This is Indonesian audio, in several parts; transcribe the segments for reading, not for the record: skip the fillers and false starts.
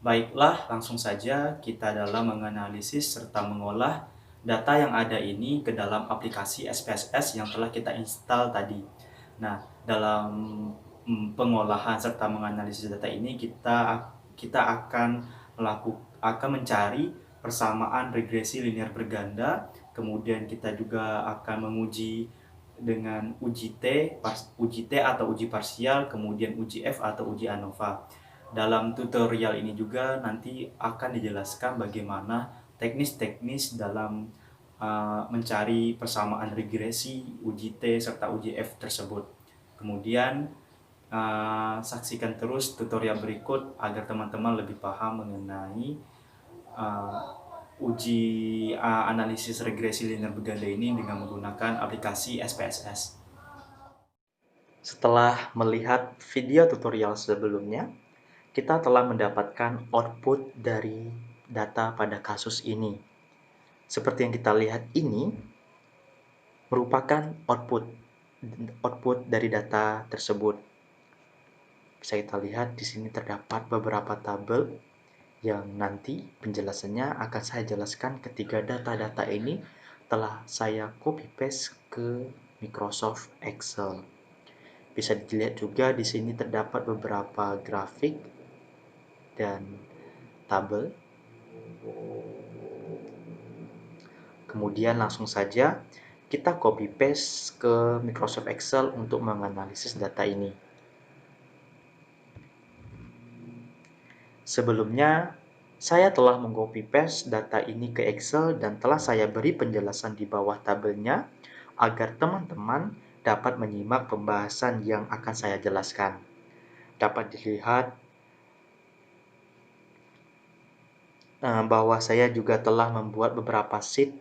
Baiklah, langsung saja kita dalam menganalisis serta mengolah data yang ada ini ke dalam aplikasi SPSS yang telah kita install tadi. Nah, dalam pengolahan serta menganalisis data ini kita akan mencari persamaan regresi linear berganda, kemudian kita juga akan menguji dengan uji T atau uji parsial, kemudian uji F atau uji ANOVA. Dalam tutorial ini juga nanti akan dijelaskan bagaimana teknis-teknis dalam mencari persamaan regresi, uji T, serta uji F tersebut. Kemudian saksikan terus tutorial berikut agar teman-teman lebih paham mengenai uh, uji analisis regresi linear berganda ini dengan menggunakan aplikasi SPSS. Setelah melihat video tutorial sebelumnya, kita telah mendapatkan output dari data pada kasus ini. Seperti yang kita lihat ini merupakan output dari data tersebut. Bisa kita lihat di sini terdapat beberapa tabel yang nanti penjelasannya akan saya jelaskan ketika data-data ini telah saya copy paste ke Microsoft Excel. Bisa dilihat juga di sini terdapat beberapa grafik dan tabel. Kemudian langsung saja kita copy paste ke Microsoft Excel untuk menganalisis data ini. Sebelumnya, saya telah meng-copy paste data ini ke Excel dan telah saya beri penjelasan di bawah tabelnya agar teman-teman dapat menyimak pembahasan yang akan saya jelaskan. Dapat dilihat bahwa saya juga telah membuat beberapa sheet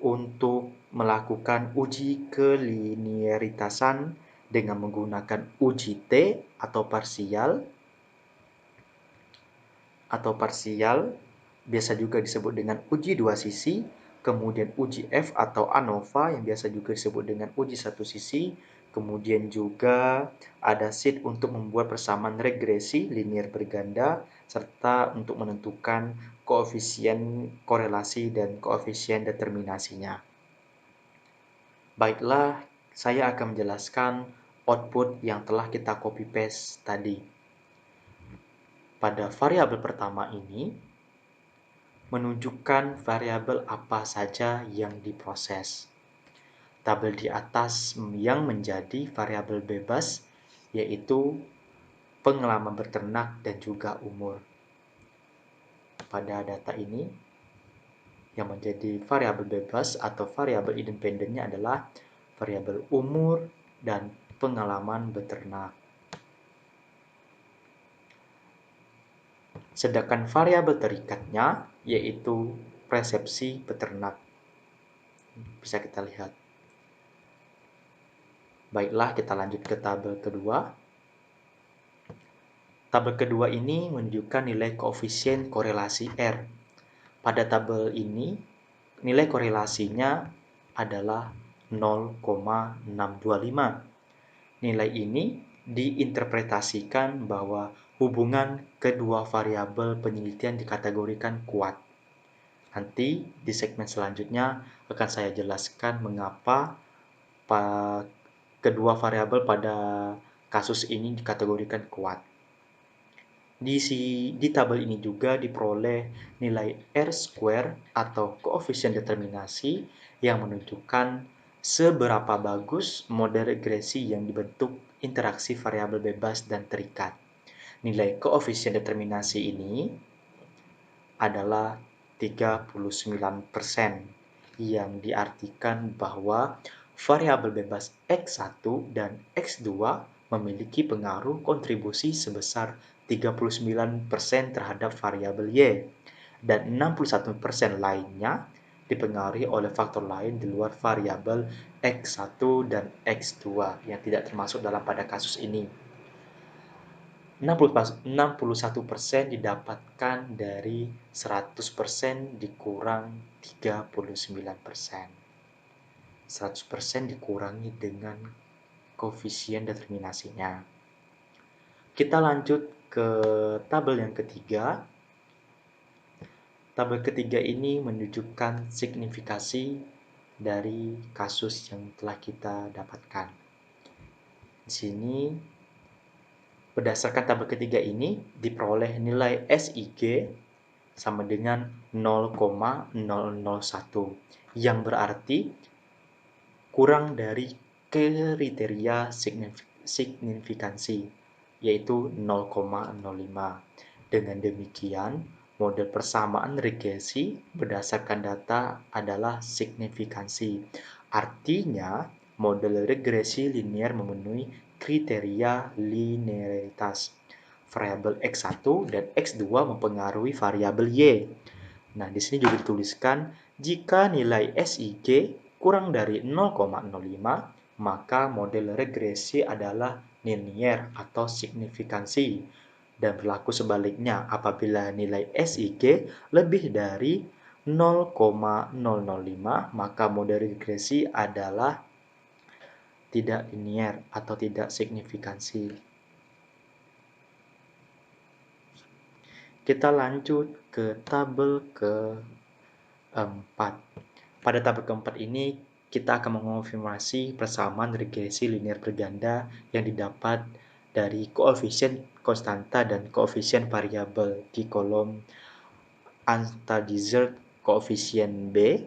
untuk melakukan uji kelinearitasan dengan menggunakan uji T atau parsial, biasa juga disebut dengan uji dua sisi, kemudian uji F atau ANOVA yang biasa juga disebut dengan uji satu sisi, kemudian juga ada sheet untuk membuat persamaan regresi linear berganda, serta untuk menentukan koefisien korelasi dan koefisien determinasinya. Baiklah, saya akan menjelaskan output yang telah kita copy paste tadi. Pada variabel pertama ini, menunjukkan variabel apa saja yang diproses. Tabel di atas yang menjadi variabel bebas, yaitu pengalaman beternak dan juga umur. Pada data ini, yang menjadi variabel bebas atau variabel independennya adalah variabel umur dan pengalaman beternak. Sedangkan variabel terikatnya yaitu persepsi peternak. Bisa kita lihat. Baiklah, kita lanjut ke tabel kedua. Tabel kedua ini menunjukkan nilai koefisien korelasi R. Pada tabel ini, nilai korelasinya adalah 0,625. Nilai ini diinterpretasikan bahwa hubungan kedua variabel penelitian dikategorikan kuat. Nanti di segmen selanjutnya akan saya jelaskan mengapa kedua variabel pada kasus ini dikategorikan kuat. Di tabel ini juga diperoleh nilai R-square atau koefisien determinasi yang menunjukkan seberapa bagus model regresi yang dibentuk interaksi variabel bebas dan terikat. Nilai koefisien determinasi ini adalah 39%, yang diartikan bahwa variabel bebas X1 dan X2 memiliki pengaruh kontribusi sebesar 39% terhadap variabel Y, dan 61% lainnya dipengaruhi oleh faktor lain di luar variabel X1 dan X2 yang tidak termasuk dalam pada kasus ini. 61% didapatkan dari 100% dikurang 39%. 100% dikurangi dengan koefisien determinasinya. Kita lanjut ke tabel yang ketiga. Tabel ketiga ini menunjukkan signifikasi dari kasus yang telah kita dapatkan. Di sini, berdasarkan tabel ketiga ini, diperoleh nilai SIG sama dengan 0,001, yang berarti kurang dari kriteria signifikansi, yaitu 0,05. Dengan demikian, model persamaan regresi berdasarkan data adalah signifikansi. Artinya, model regresi linier memenuhi kriteria linearitas. Variabel X1 dan X2 mempengaruhi variabel Y. Nah, di sini juga dituliskan jika nilai SIG kurang dari 0,05, maka model regresi adalah linier atau signifikansi. Dan berlaku sebaliknya, apabila nilai SIG lebih dari 0,005, maka model regresi adalah tidak linier atau tidak signifikansi. Kita lanjut ke tabel keempat. Pada tabel keempat ini, kita akan mengonfirmasi persamaan regresi linier berganda yang didapat dari koefisien konstanta dan koefisien variabel di kolom unstandardized koefisien B,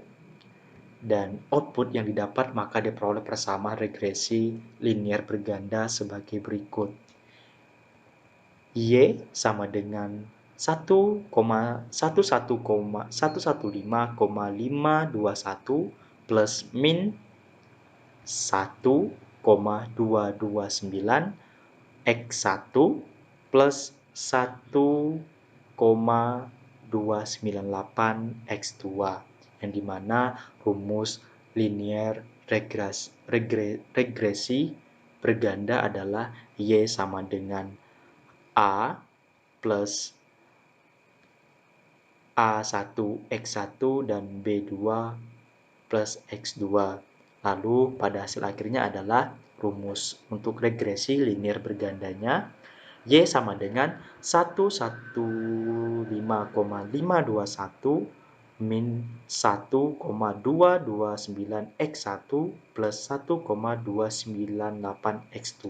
dan output yang didapat maka diperoleh persamaan regresi linier berganda sebagai berikut. Y sama dengan 1,115,521 plus min 1,229 X1 plus 1,298 X2, yang dimana rumus linier regresi berganda adalah Y sama dengan A plus A1 X1 dan B2 plus X2. Lalu pada hasil akhirnya adalah rumus untuk regresi linier bergandanya Y sama dengan 115,521 min 1,229 X1 plus 1,298 X2.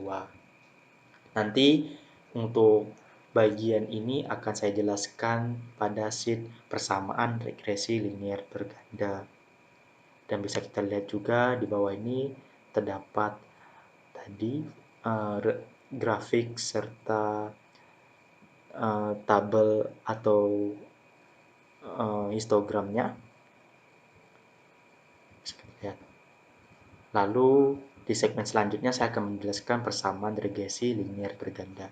Nanti untuk bagian ini akan saya jelaskan pada sheet persamaan regresi linier berganda. Dan bisa kita lihat juga di bawah ini terdapat tadi grafik serta tabel atau histogramnya. Bisa kita lihat. Lalu di segmen selanjutnya saya akan menjelaskan persamaan regresi linier berganda.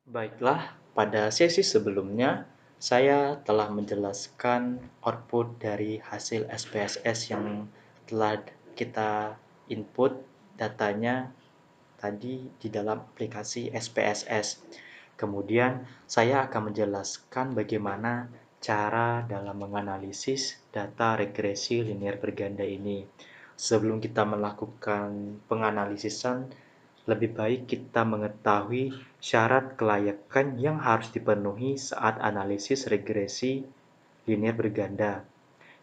Baiklah, pada sesi sebelumnya saya telah menjelaskan output dari hasil SPSS yang telah kita input datanya tadi di dalam aplikasi SPSS. Kemudian saya akan menjelaskan bagaimana cara dalam menganalisis data regresi linier berganda ini. Sebelum kita melakukan penganalisisan, lebih baik kita mengetahui syarat kelayakan yang harus dipenuhi saat analisis regresi linier berganda.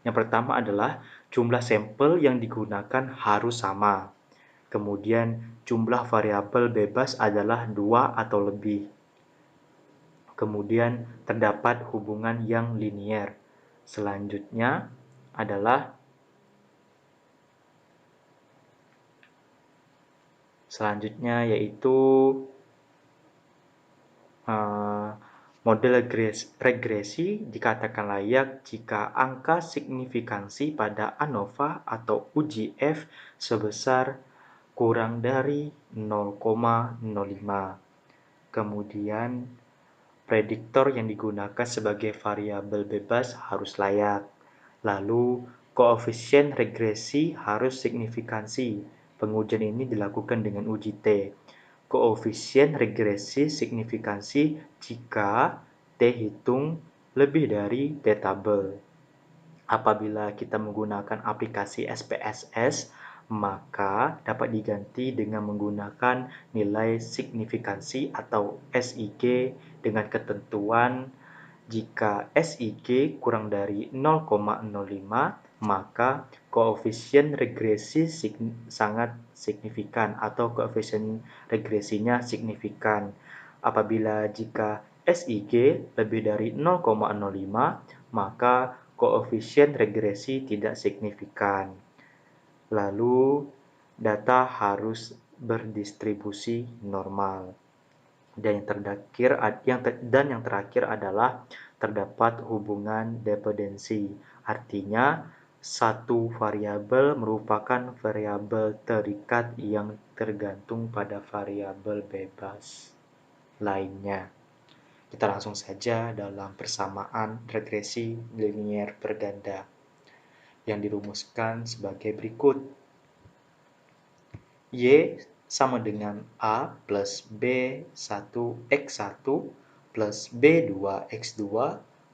Yang pertama adalah jumlah sampel yang digunakan harus sama. Kemudian jumlah variabel bebas adalah 2 atau lebih. Kemudian terdapat hubungan yang linier. Selanjutnya yaitu model regresi dikatakan layak jika angka signifikansi pada ANOVA atau uji F sebesar kurang dari 0,05. Kemudian prediktor yang digunakan sebagai variabel bebas harus layak. Lalu koefisien regresi harus signifikansi. Pengujian ini dilakukan dengan uji T. Koefisien regresi signifikansi jika T hitung lebih dari T tabel. Apabila kita menggunakan aplikasi SPSS, maka dapat diganti dengan menggunakan nilai signifikansi atau SIG dengan ketentuan jika SIG kurang dari 0,05 maka koefisien regresi sangat signifikan atau koefisien regresinya signifikan. Apabila jika SIG lebih dari 0,05 maka koefisien regresi tidak signifikan. Lalu data harus berdistribusi normal. Dan yang terakhir adalah terdapat hubungan dependensi. Artinya, satu variabel merupakan variabel terikat yang tergantung pada variabel bebas lainnya. Kita langsung saja dalam persamaan regresi linier berganda yang dirumuskan sebagai berikut. Y sama dengan A plus B1X1 plus B2X2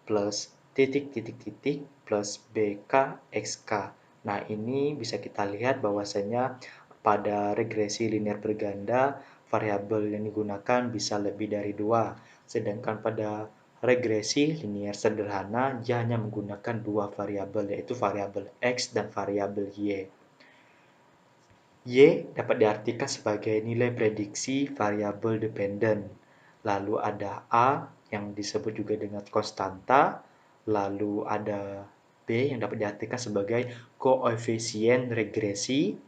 plus titik-titik-titik plus BKXK. Nah, ini bisa kita lihat bahwasanya pada regresi linear berganda, variabel yang digunakan bisa lebih dari 2. Sedangkan pada regresi linear sederhana, hanya menggunakan 2 variabel, yaitu variabel X dan variabel Y. Y dapat diartikan sebagai nilai prediksi variabel dependen. Lalu ada A yang disebut juga dengan konstanta. Lalu ada B yang dapat diartikan sebagai koefisien regresi.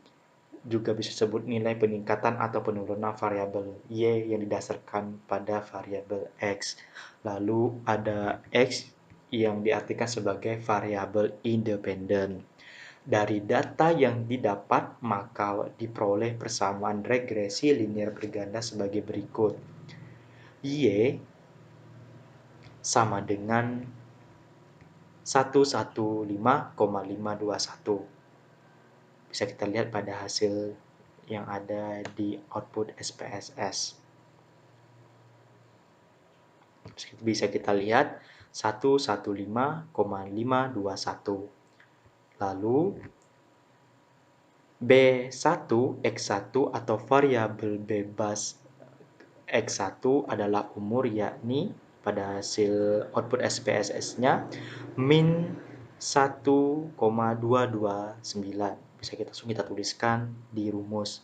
Juga bisa disebut nilai peningkatan atau penurunan variabel Y yang didasarkan pada variabel X. Lalu ada X yang diartikan sebagai variabel independen. Dari data yang didapat, maka diperoleh persamaan regresi linear berganda sebagai berikut. Y sama dengan 115,521. Bisa kita lihat pada hasil yang ada di output SPSS. Bisa kita lihat 115,521. Lalu B1X1 atau variabel bebas X1 adalah umur, yakni pada hasil output SPSS-nya min 1,229. Bisa kita tuliskan di rumus.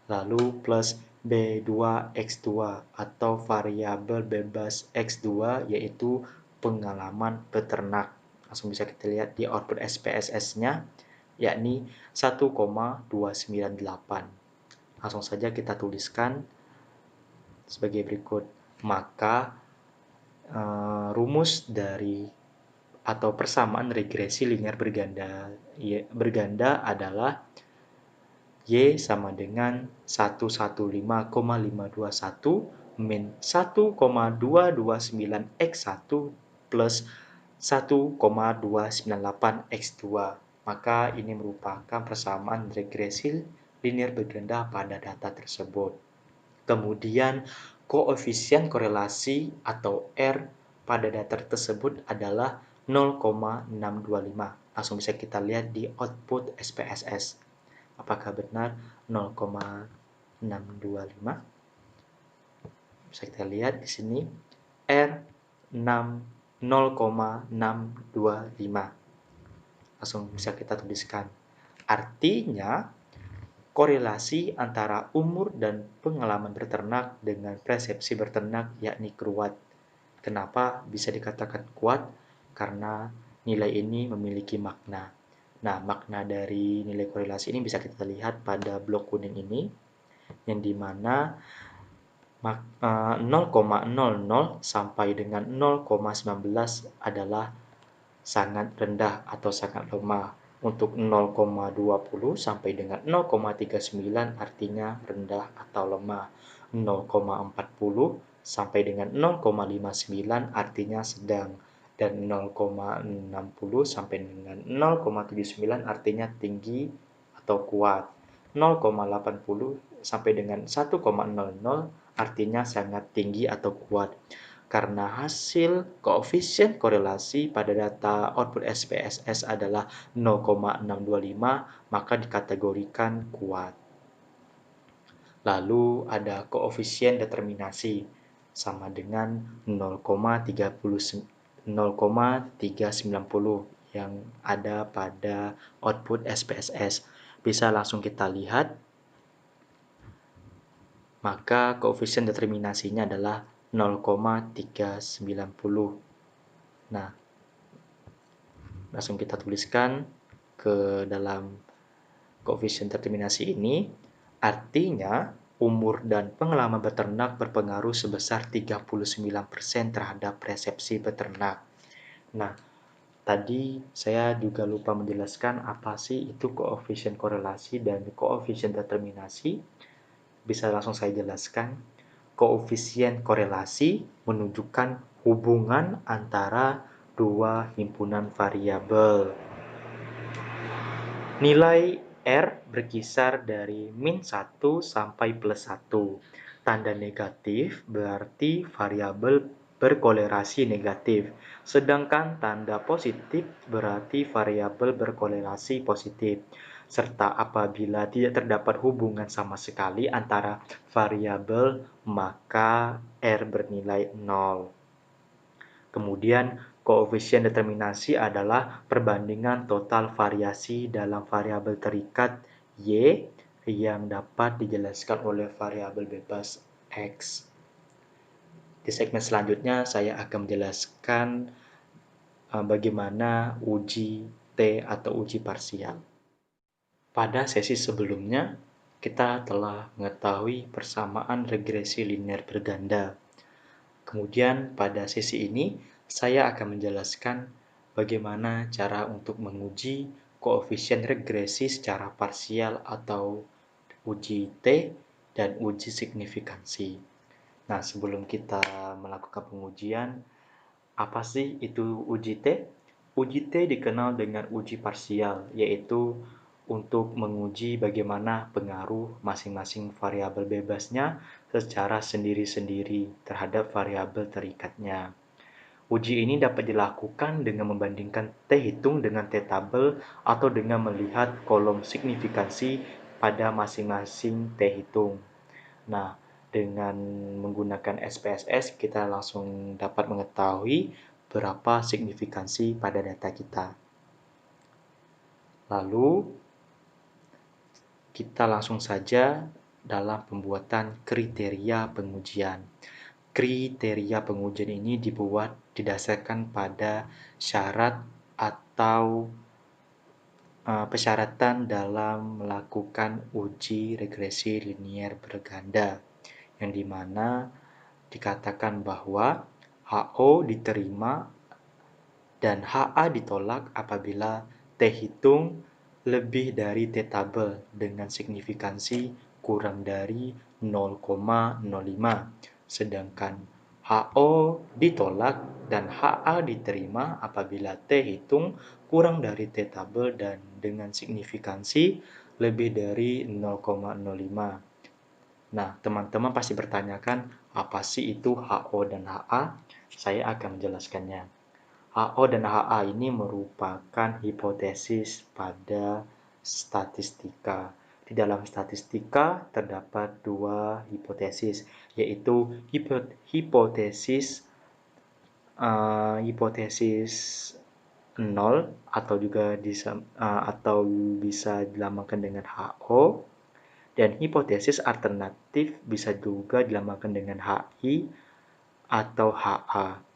Lalu plus B2X2 atau variabel bebas X2 yaitu pengalaman peternak. Langsung bisa kita lihat di output SPSS-nya yakni 1,298. Langsung saja kita tuliskan sebagai berikut. Maka rumus dari atau persamaan regresi linear berganda adalah Y sama dengan 115,521 min 1,229X1 plus 1,298X2. Maka ini merupakan persamaan regresi linear berganda pada data tersebut. Kemudian koefisien korelasi atau R pada data tersebut adalah 0,625. Langsung bisa kita lihat di output SPSS. Apakah benar 0,625? Bisa kita lihat di sini R 0,625. Langsung bisa kita tuliskan. Artinya, korelasi antara umur dan pengalaman beternak dengan persepsi beternak yakni kuat. Kenapa bisa dikatakan kuat? Karena nilai ini memiliki makna. Nah, makna dari nilai korelasi ini bisa kita lihat pada blok kuning ini, yang dimana 0,00 sampai dengan 0,19 adalah sangat rendah atau sangat lemah. Untuk 0,20 sampai dengan 0,39 artinya rendah atau lemah. 0,40 sampai dengan 0,59 artinya sedang. Dan 0,60 sampai dengan 0,79 artinya tinggi atau kuat. 0,80 sampai dengan 1,00 artinya sangat tinggi atau kuat. Karena hasil koefisien korelasi pada data output SPSS adalah 0,625, maka dikategorikan kuat. Lalu ada koefisien determinasi sama dengan 0,390 yang ada pada output SPSS. Bisa langsung kita lihat, maka koefisien determinasinya adalah 0,390. Nah, langsung kita tuliskan ke dalam koefisien determinasi ini, artinya umur dan pengalaman beternak berpengaruh sebesar 39% terhadap persepsi beternak. Nah, tadi saya juga lupa menjelaskan apa sih itu koefisien korelasi dan koefisien determinasi. Bisa langsung saya jelaskan. Koefisien korelasi menunjukkan hubungan antara dua himpunan variabel. Nilai R berkisar dari min 1 sampai plus 1. Tanda negatif berarti variabel berkolerasi negatif, sedangkan tanda positif berarti variabel berkolerasi positif. Serta apabila tidak terdapat hubungan sama sekali antara variabel, maka R bernilai 0. Kemudian, koefisien determinasi adalah perbandingan total variasi dalam variabel terikat Y yang dapat dijelaskan oleh variabel bebas X. Di segmen selanjutnya, saya akan menjelaskan bagaimana uji T atau uji parsial. Pada sesi sebelumnya, kita telah mengetahui persamaan regresi linear berganda. Kemudian pada sesi ini, saya akan menjelaskan bagaimana cara untuk menguji koefisien regresi secara parsial atau uji T dan uji signifikansi. Nah, sebelum kita melakukan pengujian, apa sih itu uji T? Uji T dikenal dengan uji parsial, yaitu untuk menguji bagaimana pengaruh masing-masing variabel bebasnya secara sendiri-sendiri terhadap variabel terikatnya. Uji ini dapat dilakukan dengan membandingkan T hitung dengan T tabel atau dengan melihat kolom signifikansi pada masing-masing T hitung. Nah, dengan menggunakan SPSS, kita langsung dapat mengetahui berapa signifikansi pada data kita. Lalu, kita langsung saja dalam pembuatan kriteria pengujian. Kriteria pengujian ini dibuat didasarkan pada syarat atau persyaratan dalam melakukan uji regresi linear berganda, yang dimana dikatakan bahwa HO diterima dan HA ditolak apabila T hitung lebih dari T tabel dengan signifikansi kurang dari 0,05, sedangkan HO ditolak dan HA diterima apabila T hitung kurang dari T tabel dan dengan signifikansi lebih dari 0,05. Nah, teman-teman pasti bertanyakan, apa sih itu HO dan HA? Saya akan menjelaskannya. HO dan HA ini merupakan hipotesis pada statistika. Di dalam statistika terdapat dua hipotesis, yaitu hipotesis nol atau juga atau bisa dilambangkan dengan HO, dan hipotesis alternatif bisa juga dilambangkan dengan HI atau HA.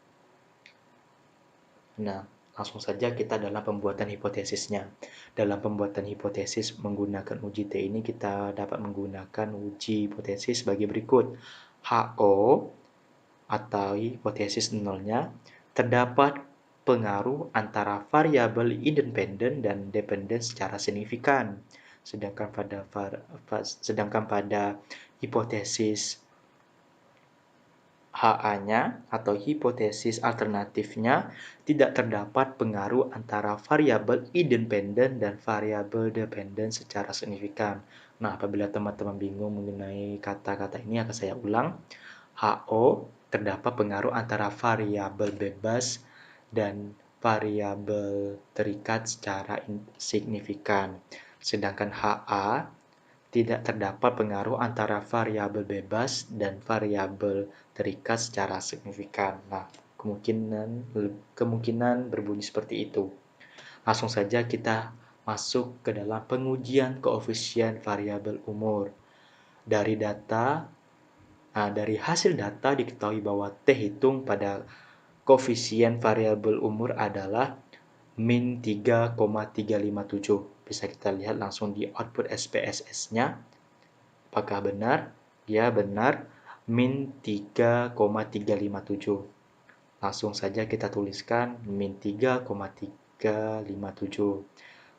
Nah, langsung saja kita dalam pembuatan hipotesisnya. Dalam pembuatan hipotesis menggunakan uji T ini kita dapat menggunakan uji hipotesis sebagai berikut. HO atau hipotesis nolnya, terdapat pengaruh antara variabel independen dan dependen secara signifikan. Sedangkan pada hipotesis HA-nya atau hipotesis alternatifnya tidak terdapat pengaruh antara variabel independen dan variabel dependen secara signifikan. Nah, apabila teman-teman bingung mengenai kata-kata ini akan saya ulang. HO terdapat pengaruh antara variabel bebas dan variabel terikat secara signifikan. Sedangkan HA tidak terdapat pengaruh antara variabel bebas dan variabel terikat secara signifikan. Nah, kemungkinan berbunyi seperti itu. Langsung saja kita masuk ke dalam pengujian koefisien variabel umur. Dari hasil data diketahui bahwa T hitung pada koefisien variabel umur adalah min 3,357. Bisa kita lihat langsung di output SPSS-nya. Apakah benar? Ya, benar. Min 3,357. Langsung saja kita tuliskan min 3,357.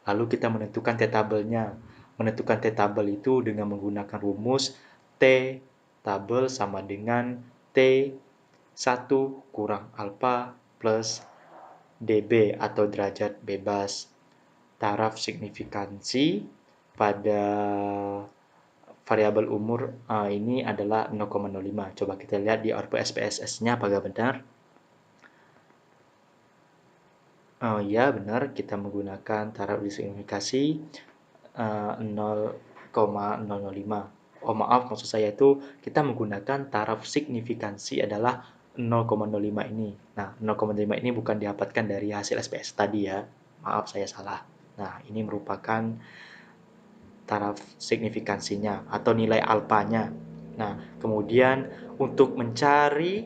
Lalu kita menentukan T-tabelnya. Menentukan T-tabel itu dengan menggunakan rumus T tabel sama dengan T1 kurang alfa plus dB atau derajat bebas. Taraf signifikansi pada variabel umur ini adalah 0,05. Coba kita lihat di output SPSS-nya apakah benar. Ya, benar. Kita menggunakan taraf signifikansi 0,005. Oh, maaf, maksud saya itu kita menggunakan taraf signifikansi adalah 0,05 ini. Nah, 0,05 ini bukan didapatkan dari hasil SPS tadi ya. Maaf, saya salah. Nah, ini merupakan taraf signifikansinya atau nilai alfanya. Nah, kemudian untuk mencari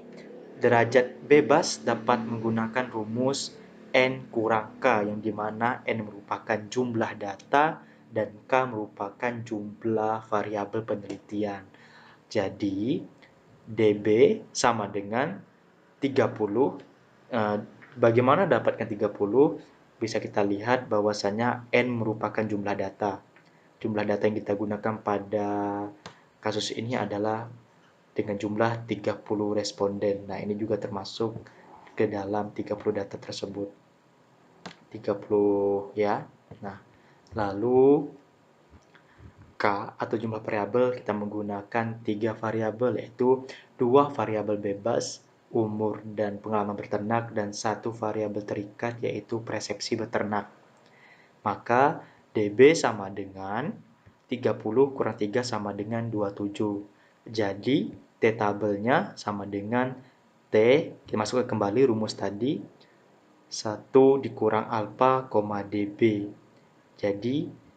derajat bebas dapat menggunakan rumus N kurang K, yang dimana N merupakan jumlah data dan K merupakan jumlah variabel penelitian. Jadi, dB sama dengan 30. Bagaimana dapatkan 30? Bisa kita lihat bahwasanya N merupakan jumlah data. Jumlah data yang kita gunakan pada kasus ini adalah dengan jumlah 30 responden. Nah, ini juga termasuk ke dalam 30 data tersebut. 30 ya. Nah, lalu K atau jumlah variabel kita menggunakan 3 variabel, yaitu 2 variabel bebas, umur dan pengalaman berternak, dan 1 variabel terikat yaitu persepsi beternak. Maka dB sama dengan 30 kurang 3 sama dengan 27. Jadi T-tabelnya sama dengan T, kita masukkan kembali rumus tadi, 1 dikurang alfa, dB. Jadi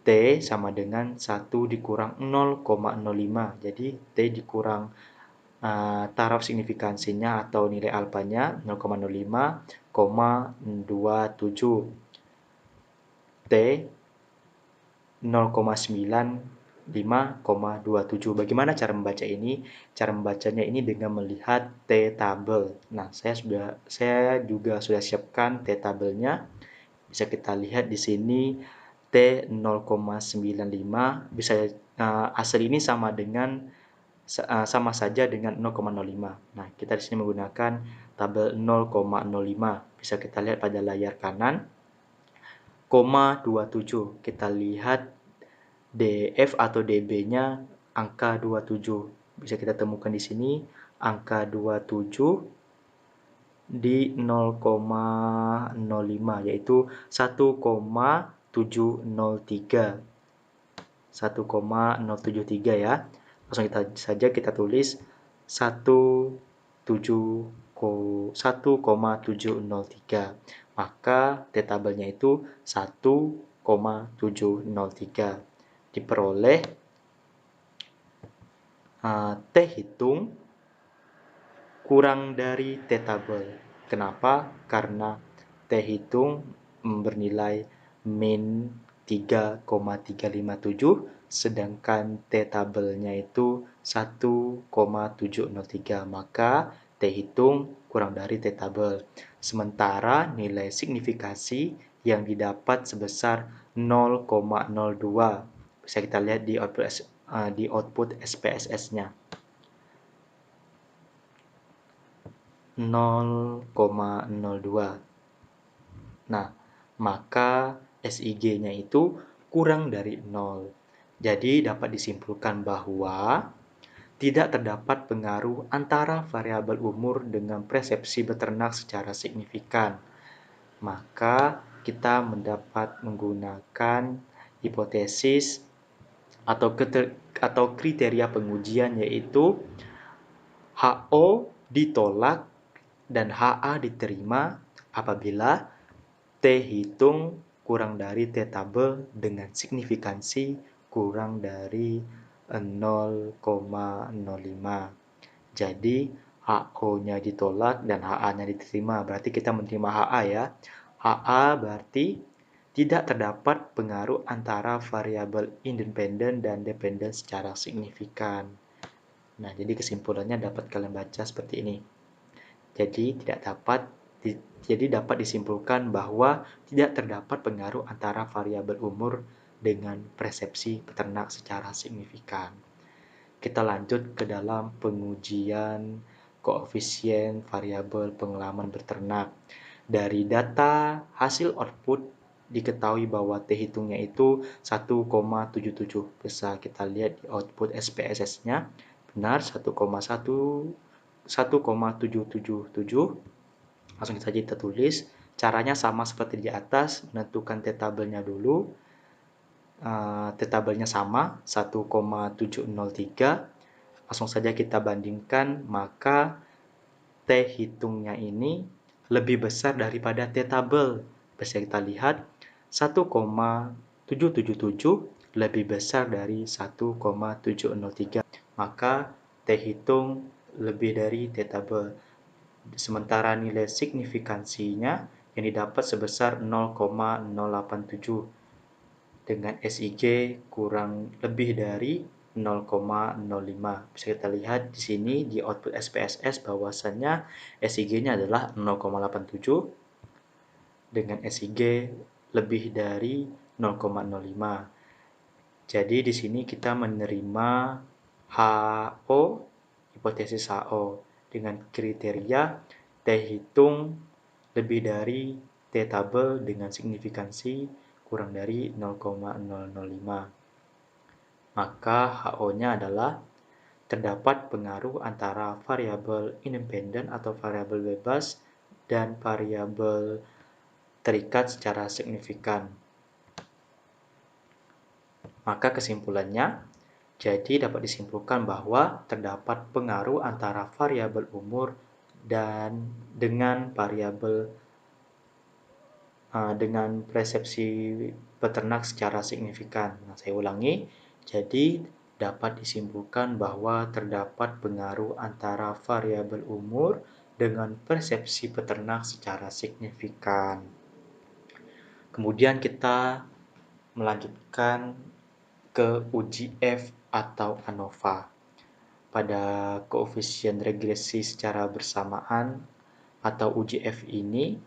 T sama dengan 1 dikurang 0,05. Jadi T dikurang taraf signifikansinya atau nilai alfanya 0,05,27. T 0,95,27. Bagaimana cara membaca ini? Cara membacanya ini dengan melihat T-tabel. Nah, saya juga sudah siapkan T-tabelnya. Bisa kita lihat di sini T 0,95 bisa asal ini sama saja dengan 0,05. Nah, kita di sini menggunakan tabel 0,05. Bisa kita lihat pada layar kanan. 27. Kita lihat DF atau DB-nya angka 27. Bisa kita temukan di sini angka 27 di 0,05, yaitu 1,703. 1,073 ya. Langsung kita tulis 1,703. Maka T-tabelnya itu 1,703. Diperoleh T hitung kurang dari T-tabel. Kenapa? Karena T hitung bernilai min 3,357, sedangkan T-tabelnya itu 1,703. Maka T hitung kurang dari T-tabel. Sementara nilai signifikasi yang didapat sebesar 0,02. Bisa kita lihat di output SPSS-nya. 0,02. Nah, maka SIG-nya itu kurang dari 0. Jadi dapat disimpulkan bahwa tidak terdapat pengaruh antara variabel umur dengan persepsi beternak secara signifikan. Maka kita mendapat menggunakan hipotesis atau kriteria pengujian, yaitu HO ditolak dan HA diterima apabila T hitung kurang dari T tabel dengan signifikansi kurang dari 0,05. Jadi HO-nya ditolak dan HA-nya diterima. Berarti kita menerima HA ya. HA berarti tidak terdapat pengaruh antara variabel independen dan dependen secara signifikan. Nah, jadi kesimpulannya dapat kalian baca seperti ini. Jadi dapat disimpulkan bahwa tidak terdapat pengaruh antara variabel umur dengan persepsi peternak secara signifikan. Kita lanjut ke dalam pengujian koefisien variabel pengalaman beternak. Dari data hasil output diketahui bahwa T hitungnya itu 1,77. Bisa kita lihat di output SPSS-nya. Benar, 1,777. Langsung saja kita tulis. Caranya sama seperti di atas, menentukan T tabelnya dulu. T tabelnya sama, 1,703. Langsung saja kita bandingkan, maka T hitungnya ini lebih besar daripada T tabel. Bisa kita lihat, 1,777 lebih besar dari 1,703. Maka T hitung lebih dari T tabel. Sementara nilai signifikansinya yang didapat sebesar 0,087 dengan SIG kurang lebih dari 0,05. Bisa kita lihat di sini di output SPSS bahwasannya SIG-nya adalah 0,87 dengan SIG lebih dari 0,05. Jadi di sini kita menerima HO, hipotesis HO dengan kriteria T hitung lebih dari T tabel dengan signifikansi kurang dari 0,005. Maka HO-nya adalah terdapat pengaruh antara variabel independen atau variabel bebas dan variabel terikat secara signifikan. Maka kesimpulannya, jadi dapat disimpulkan bahwa terdapat pengaruh antara variabel umur dan dengan persepsi peternak secara signifikan. Nah, saya ulangi. Jadi dapat disimpulkan bahwa terdapat pengaruh antara variabel umur dengan persepsi peternak secara signifikan. Kemudian kita melanjutkan ke uji F atau ANOVA. Pada koefisien regresi secara bersamaan atau uji F ini,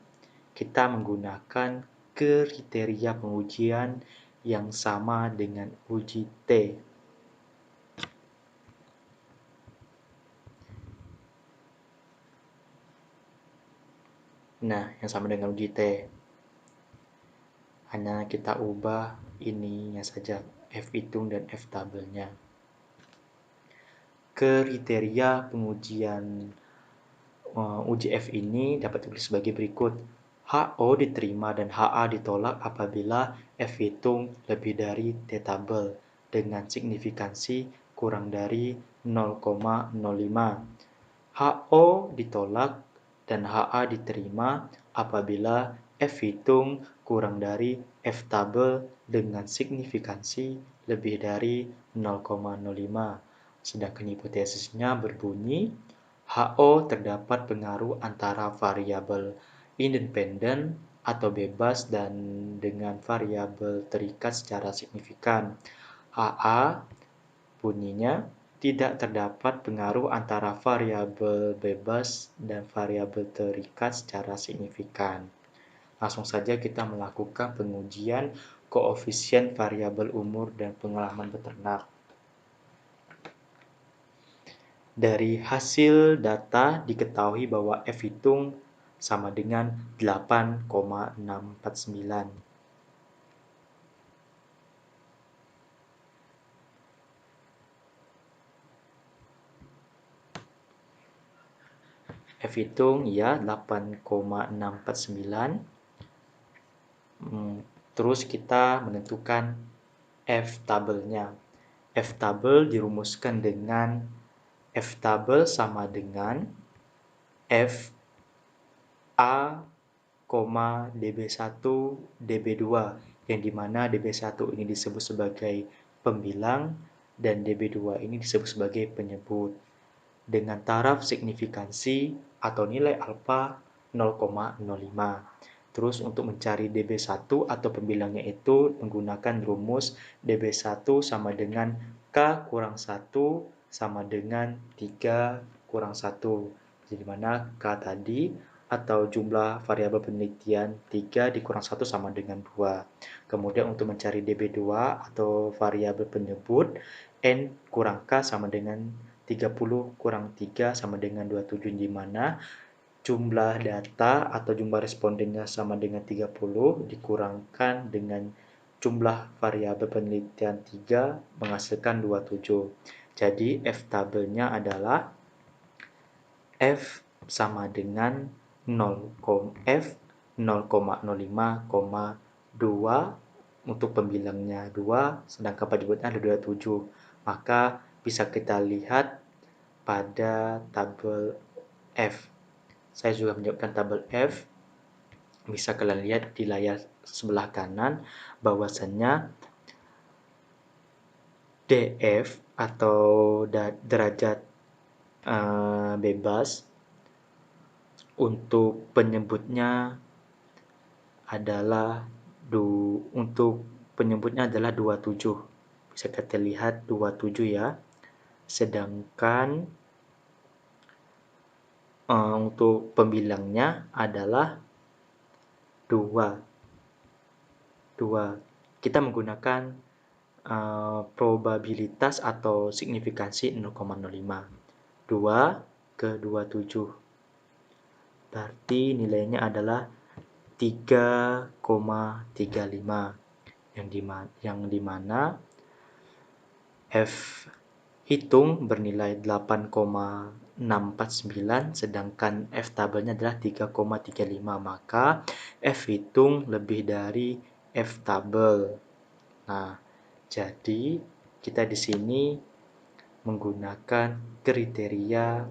kita menggunakan kriteria pengujian yang sama dengan uji T. Nah, yang sama dengan uji T. Hanya kita ubah ininya saja, F hitung dan F tabelnya. Kriteria pengujian uji F ini dapat ditulis sebagai berikut. HO diterima dan HA ditolak apabila F hitung lebih dari T tabel dengan signifikansi kurang dari 0,05. HO ditolak dan HA diterima apabila F hitung kurang dari F tabel dengan signifikansi lebih dari 0,05. Sedangkan hipotesisnya berbunyi, HO terdapat pengaruh antara variabel independen atau bebas dan dengan variabel terikat secara signifikan. HA bunyinya tidak terdapat pengaruh antara variabel bebas dan variabel terikat secara signifikan. Langsung saja kita melakukan pengujian koefisien variabel umur dan pengalaman beternak. Dari hasil data diketahui bahwa F hitung sama dengan 8,649. F hitung ya 8,649. Terus kita menentukan F tabelnya. F tabel dirumuskan dengan F tabel sama dengan F A, db1 db2, yang dimana db1 ini disebut sebagai pembilang dan db2 ini disebut sebagai penyebut dengan taraf signifikansi atau nilai alfa 0,05. Terus untuk mencari db1 atau pembilangnya itu menggunakan rumus db1 sama dengan K kurang 1 sama dengan 3 kurang 1. Jadi mana K tadi atau jumlah variabel penelitian 3 dikurang 1 sama dengan 2. Kemudian untuk mencari db2 atau variabel penyebut N kurang K sama dengan 30 kurang 3 sama dengan 27, di mana jumlah data atau jumlah respondennya sama dengan 30 dikurangkan dengan jumlah variabel penelitian 3 menghasilkan 27. Jadi F tabelnya adalah F sama dengan 0, F 0,05,2 untuk pembilangnya 2, sedangkan penyebutnya ada 27. Maka bisa kita lihat pada tabel F. Saya juga menyiapkan tabel F. Bisa kalian lihat di layar sebelah kanan bahwasannya DF atau derajat bebas untuk penyebutnya adalah untuk penyebutnya adalah 27. Bisa kita lihat 27 ya. Sedangkan untuk pembilangnya adalah 2. Kita menggunakan probabilitas atau signifikansi 0,05. 2 ke 27. Berarti nilainya adalah 3,35. Yang dimana F hitung bernilai 8,649, sedangkan F tabelnya adalah 3,35, maka F hitung lebih dari F tabel. Nah, jadi kita di sini menggunakan kriteria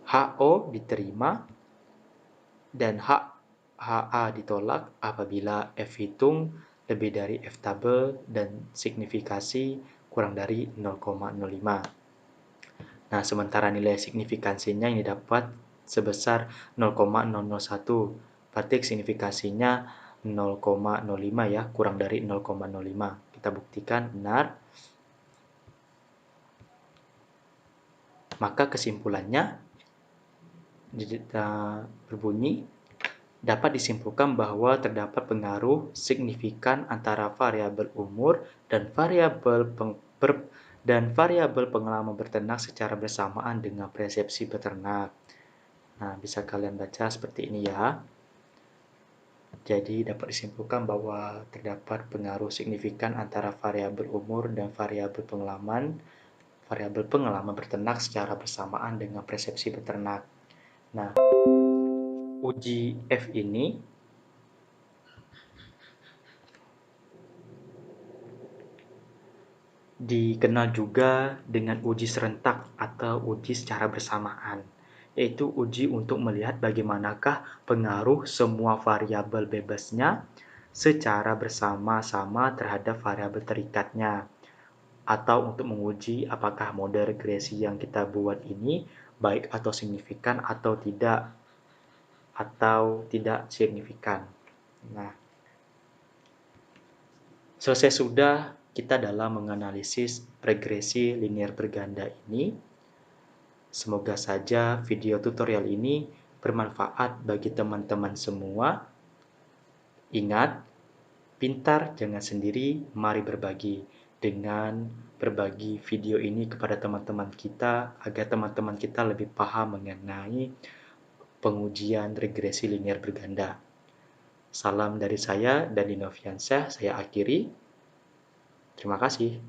HO diterima dan HA ditolak apabila F hitung lebih dari F tabel dan signifikasi kurang dari 0,05. Nah, sementara nilai signifikansinya ini dapat sebesar 0,001. Berarti signifikasinya 0,05 ya, kurang dari 0,05. Kita buktikan benar. Maka kesimpulannya berbunyi, dapat disimpulkan bahwa terdapat pengaruh signifikan antara variabel umur dan variabel pengalaman berternak secara bersamaan dengan persepsi beternak. Nah, bisa kalian baca seperti ini ya. Jadi dapat disimpulkan bahwa terdapat pengaruh signifikan antara variabel umur dan variabel pengalaman berternak secara bersamaan dengan persepsi beternak. Nah, uji F ini dikenal juga dengan uji serentak atau uji secara bersamaan, yaitu uji untuk melihat bagaimanakah pengaruh semua variabel bebasnya secara bersama-sama terhadap variabel terikatnya, atau untuk menguji apakah model regresi yang kita buat ini baik atau signifikan atau tidak signifikan. Nah, selesai sudah kita dalam menganalisis regresi linear berganda ini. Semoga saja video tutorial ini bermanfaat bagi teman-teman semua. Ingat, pintar jangan sendiri, mari berbagi. Dengan berbagi video ini kepada teman-teman kita, agar teman-teman kita lebih paham mengenai pengujian regresi linear berganda. Salam dari saya dan Dinoviansyah, saya akhiri. Terima kasih.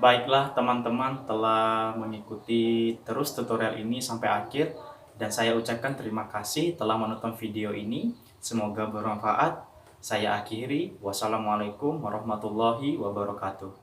Baiklah teman-teman telah mengikuti terus tutorial ini sampai akhir, dan saya ucapkan terima kasih telah menonton video ini. Semoga bermanfaat. Saya akhiri. Wassalamualaikum warahmatullahi wabarakatuh.